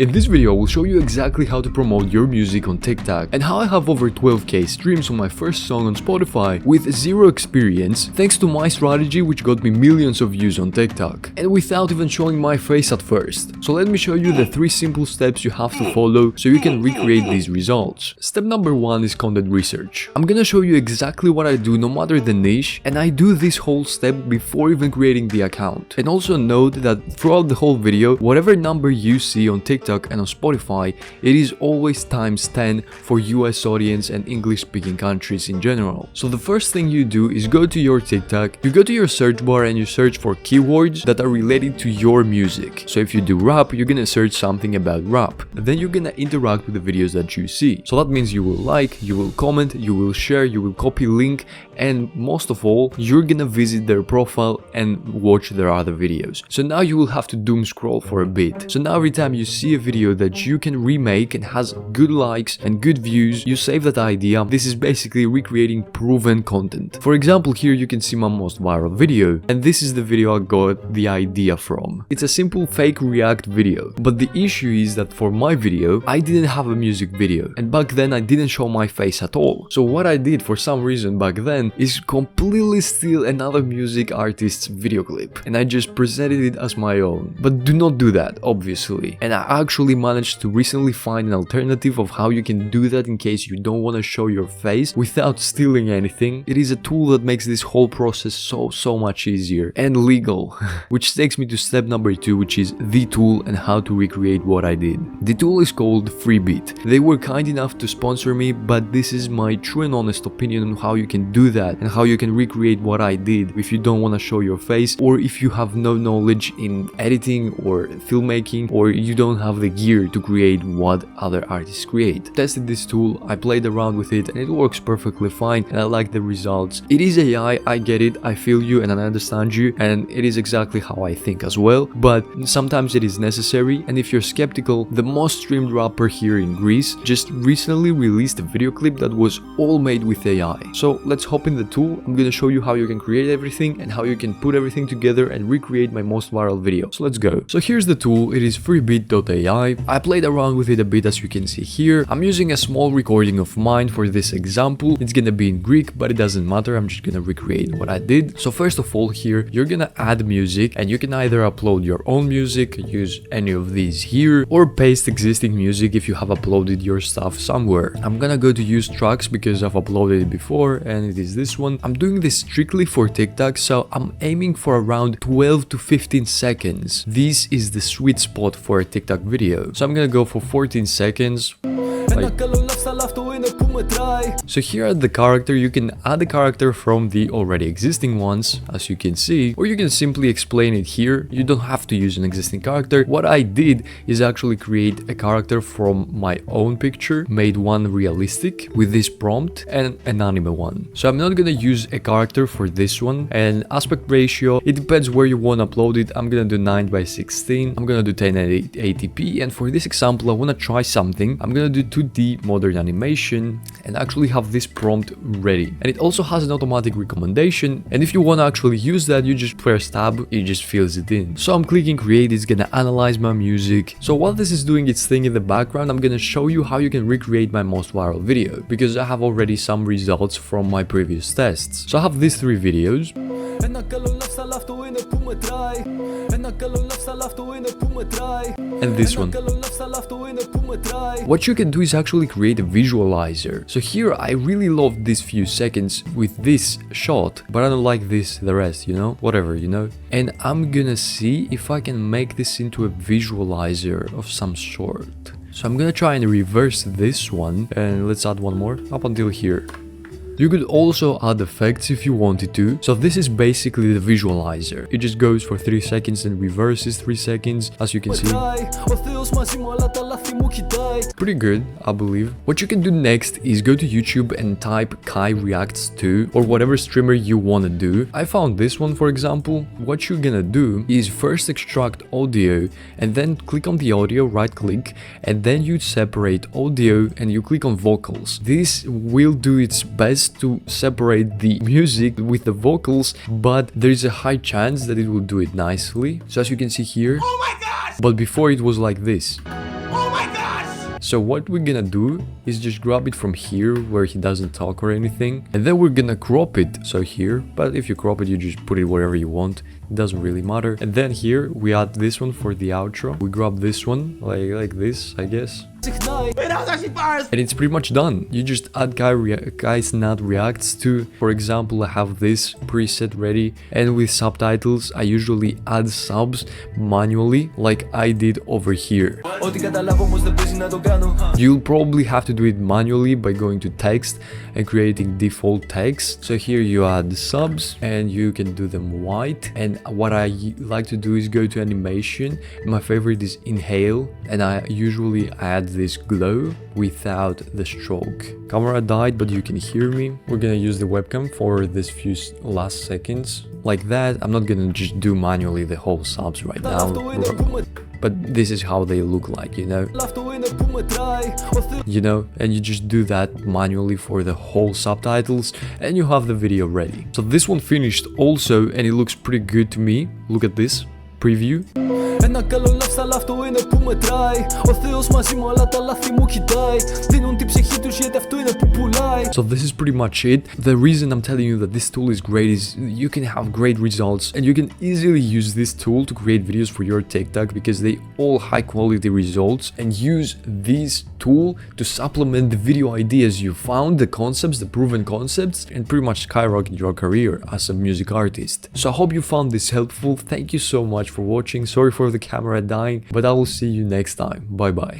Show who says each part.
Speaker 1: In this video, I will show you exactly how to promote your music on TikTok and how I have over 12k streams on my first song on Spotify with zero experience thanks to my strategy which got me millions of views on TikTok and without even showing my face at first. So let me show you the 3 simple steps you have to follow so you can recreate these results. Step number 1 is content research. I'm gonna show you exactly what I do no matter the niche, and I do this whole step before even creating the account. And also note that throughout the whole video, whatever number you see on TikTok and on Spotify, it is always times 10 for US audience and English speaking countries in general. So the first thing you do is go to your TikTok, you go to your search bar and you search for keywords that are related to your music. So if you do rap, you're gonna search something about rap. Then you're gonna interact with the videos that you see. So that means you will like, you will comment, you will share, you will copy link, and most of all, you're gonna visit their profile and watch their other videos. So now you will have to doom scroll for a bit. So now every time you see a video that you can remake and has good likes and good views, you save that idea. This is basically recreating proven content. For example, here you can see my most viral video, and this is the video I got the idea from. It's a simple fake react video, but the issue is that for my video, I didn't have a music video, and back then I didn't show my face at all. So what I did for some reason back then is completely steal another music artist's video clip, and I just presented it as my own. But do not do that, obviously. And I actually managed to recently find an alternative of how you can do that in case you don't want to show your face without stealing anything. It is a tool that makes this whole process so much easier and legal. Which takes me to step number 2, which is the tool and how to recreate what I did. The tool is called Freebeat. They were kind enough to sponsor me, but this is my true and honest opinion on how you can do that and how you can recreate what I did if you don't want to show your face, or if you have no knowledge in editing or filmmaking, or you don't have the gear to create what other artists create. Tested this tool, I played around with it, and it works perfectly fine, and I like the results. It is AI, I get it, I feel you and I understand you, and it is exactly how I think as well, but sometimes it is necessary. And if you're skeptical, the most streamed rapper here in Greece just recently released a video clip that was all made with AI. So let's hop in the tool. I'm gonna show you how you can create everything and how you can put everything together and recreate my most viral video. So let's go. So here's the tool, it is freebeat.ai. I played around with it a bit, as you can see here. I'm using a small recording of mine for this example. It's gonna be in Greek, but it doesn't matter, I'm just gonna recreate what I did. So first of all, here you're gonna add music, and you can either upload your own music, use any of these here, or paste existing music if you have uploaded your stuff somewhere. I'm gonna go to use tracks because I've uploaded it before, and it is this one. I'm doing this strictly for TikTok, so I'm aiming for around 12 to 15 seconds. This is the sweet spot for a TikTok video. So I'm gonna go for 14 seconds. So here at the character, you can add a character from the already existing ones, as you can see, or you can simply explain it here. You don't have to use an existing character. What I did is actually create a character from my own picture, made one realistic with this prompt and an anime one. So I'm not gonna use a character for this one, and aspect ratio, it depends where you want to upload it. I'm gonna do 9:16, I'm gonna do 1080p, and for this example I want to try something. I'm gonna do 2D modern animation and actually have this prompt ready, and it also has an automatic recommendation, and if you want to actually use that, you just press tab, it just fills it in. So I'm clicking create, it's gonna analyze my music. So while this is doing its thing in the background, I'm gonna show you how you can recreate my most viral video, because I have already some results from my previous tests. So I have these 3 videos. And this one. What you can do is actually create a visualizer. So here I really love these few seconds with this shot, but I don't like the rest, you know, whatever, you know. And I'm gonna see if I can make this into a visualizer of some sort. So I'm gonna try and reverse this one, and let's add one more up until here. You could also add effects if you wanted to. So this is basically the visualizer. It just goes for 3 seconds and reverses 3 seconds, as you can see. Pretty good, I believe. What you can do next is go to YouTube and type Kai Reacts 2 or whatever streamer you want to do. I found this one, for example. What you're gonna do is first extract audio and then click on the audio, right click, and then you separate audio and you click on vocals. This will do its best to separate the music with the vocals, but there is a high chance that it will do it nicely. So as you can see here, oh my gosh! But before it was like this. So what we're gonna do is just grab it from here where he doesn't talk or anything, and then we're gonna crop it, so here, but if you crop it you just put it wherever you want, it doesn't really matter. And then here we add this one for the outro, we grab this one like this, I guess, and it's pretty much done. You just add guys not reacts to, for example, I have this preset ready, and with subtitles I usually add subs manually like I did over here. You'll probably have to do it manually by going to text and creating default text. So here you add the subs and you can do them white, and what I like to do is go to animation. My favorite is inhale, and I usually add this glow without the stroke. Camera died, but you can hear me. We're gonna use the webcam for this few last seconds like that. I'm not gonna just do manually the whole subs right now, but this is how they look like, you know, and you just do that manually for the whole subtitles and you have the video ready. So this one finished also, and it looks pretty good to me. Look at this preview. Ένα καλό lifestyle αυτό είναι που μετράει. Ο Θεός μαζί μου αλλά τα λάθη μου κοιτάει. Δίνουν την ψυχή τους γιατί αυτό είναι που πουλάει. So this is pretty much it. The reason I'm telling you that this tool is great is you can have great results and you can easily use this tool to create videos for your TikTok because they all high quality results, and use this tool to supplement the video ideas you found, the concepts, the proven concepts, and pretty much skyrocket your career as a music artist. So I hope you found this helpful. Thank you so much for watching. Sorry for the camera dying, but I will see you next time. Bye bye.